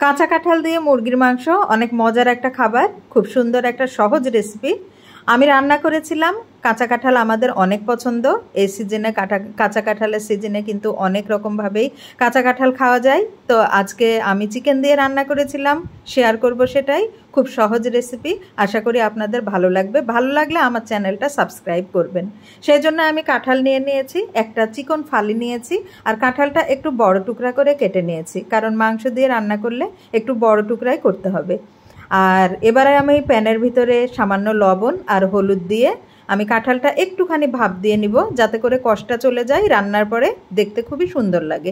কাঁচা কাঁঠাল দিয়ে মুরগির মাংস অনেক মজার একটা খাবার, খুব সুন্দর একটা সহজ রেসিপি। আমি রান্না করেছিলাম। কাঁচা কাঁঠাল আমাদের অনেক পছন্দ। এই সিজনে কাঁচা কাঁঠালের সিজনে কিন্তু অনেক রকমভাবেই কাঁচা কাঁঠাল খাওয়া যায়। তো আজকে আমি চিকেন দিয়ে রান্না করেছিলাম, শেয়ার করব সেটাই। খুব সহজ রেসিপি, আশা করি আপনাদের ভালো লাগবে। ভালো লাগলে আমার চ্যানেলটা সাবস্ক্রাইব করবেন। সেই জন্য আমি কাঁঠাল নিয়ে নিয়েছি, একটা চিকন ফালি নিয়েছি, আর কাঁঠালটা একটু বড় টুকরা করে কেটে নিয়েছি, কারণ মাংস দিয়ে রান্না করলে একটু বড় টুকরাই করতে হবে। আর এবারে আমি প্যানের ভিতরে সামান্য লবণ আর হলুদ দিয়ে আমি কাঁঠালটা একটুখানি ভাপ দিয়ে নিব, যাতে করে কষটা চলে যায়, রান্নার পরে দেখতে খুবই সুন্দর লাগে।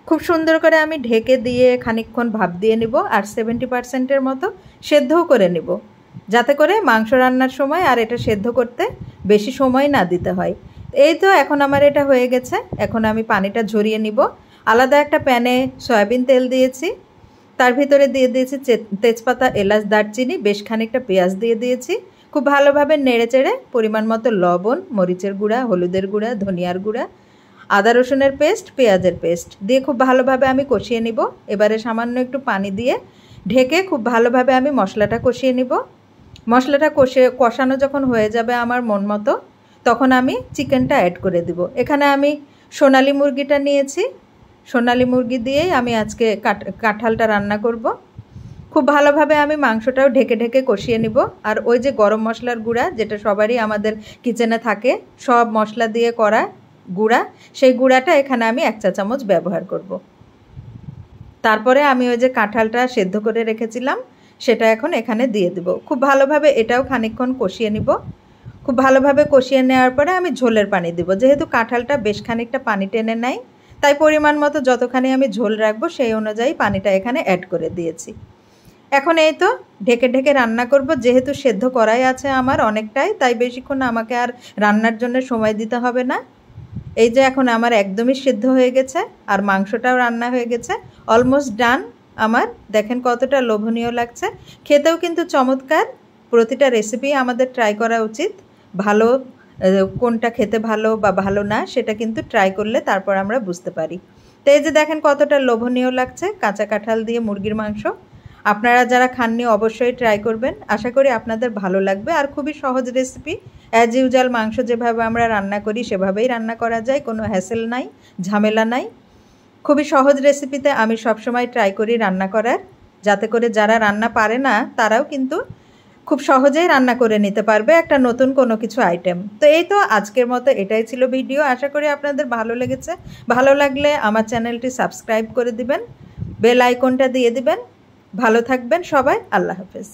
খুব সুন্দর করে আমি ঢেকে দিয়ে খানিকক্ষণ ভাপ দিয়ে নিব, আর 70% মতো সেদ্ধও করে নিব, যাতে করে মাংস রান্নার সময় আর এটা সেদ্ধ করতে বেশি সময় না দিতে হয়। এই তো এখন আমার এটা হয়ে গেছে। এখন আমি পানিটা ঝরিয়ে নিব। আলাদা একটা প্যানে সয়াবিন তেল দিয়েছি, তার ভিতরে দিয়ে দিয়েছি তেজপাতা, এলাচ, দারচিনি, বেশ খানিকটা পেঁয়াজ দিয়ে দিয়েছি। খুব ভালোভাবে নেড়ে চেড়ে পরিমাণ মতো লবণ, মরিচের গুঁড়া, হলুদের গুঁড়া, ধনিয়ার গুঁড়া, আদা রসুনের পেস্ট, পেঁয়াজের পেস্ট দিয়ে খুব ভালোভাবে আমি কষিয়ে নিব। এবারে সামান্য একটু পানি দিয়ে ঢেকে খুব ভালোভাবে আমি মশলাটা কষিয়ে নিব। মশলাটা কষানো যখন হয়ে যাবে আমার মন মতো, তখন আমি চিকেনটা অ্যাড করে দিব। এখানে আমি সোনালী মুরগিটা নিয়েছি। সোনালী মুরগি দিয়েই আমি আজকে কাঁঠালটা রান্না করব। খুব ভালোভাবে আমি মাংসটাও ঢেকে ঢেকে কষিয়ে নিব। আর ওই যে গরম মশলার গুঁড়া, যেটা সবারই আমাদের কিচেনে থাকে, সব মশলা দিয়ে করা গুঁড়া, সেই গুঁড়াটা এখানে আমি 1 চা চামচ ব্যবহার করব। তারপরে আমি ওই যে কাঁঠালটা সেদ্ধ করে রেখেছিলাম, সেটা এখন এখানে দিয়ে দেব। খুব ভালোভাবে এটাও খানিকক্ষণ কষিয়ে নিব। খুব ভালোভাবে কষিয়ে নেওয়ার পরে আমি ঝোলের পানি দেব। যেহেতু কাঁঠালটা বেশ খানিকটা পানি টেনে নেয়, তাই পরিমাণ মতো যতখানি আমি ঝোল রাখবো সেই অনুযায়ী পানিটা এখানে অ্যাড করে দিয়েছি। এখন এই তো ঢেকে ঢেকে রান্না করব। যেহেতু সেদ্ধ করাই আছে আমার অনেকটাই, তাই বেশিক্ষণ আমাকে আর রান্নার জন্য সময় দিতে হবে না। এই যে এখন আমার একদমই সেদ্ধ হয়ে গেছে, আর মাংসটাও রান্না হয়ে গেছে, অলমোস্ট ডান আমার। দেখেন কতটা লোভনীয় লাগছে, খেতেও কিন্তু চমৎকার। প্রতিটা রেসিপি আমাদের ট্রাই করা উচিত। ভালো কোনটা খেতে ভালো বা ভালো না, সেটা কিন্তু ট্রাই করলে তারপর আমরা বুঝতে পারি। তো এই যে দেখেন কতটা লোভনীয় লাগছে কাঁচা কাঁঠাল দিয়ে মুরগির মাংস। আপনারা যারা খাননি অবশ্যই ট্রাই করবেন, আশা করি আপনাদের ভালো লাগবে। আর খুবই সহজ রেসিপি, অ্যাজ ইউজুয়াল মাংস যেভাবে আমরা রান্না করি সেভাবেই রান্না করা যায়, কোনো হ্যাসেল নাই, ঝামেলা নাই। খুবই সহজ রেসিপিতে আমি সবসময় ট্রাই করি রান্না করার, যাতে করে যারা রান্না পারে না তারাও কিন্তু খুব সহজেই রান্না করে নিতে পারবে একটা নতুন কোনো কিছু আইটেম। তো এই তো আজকের মতো এটাই ছিল ভিডিও। আশা করি আপনাদের ভালো লেগেছে। ভালো লাগলে আমার চ্যানেলটি সাবস্ক্রাইব করে দিবেন, বেল আইকনটা দিয়ে দিবেন। ভালো থাকবেন সবাই। আল্লাহ হাফেজ।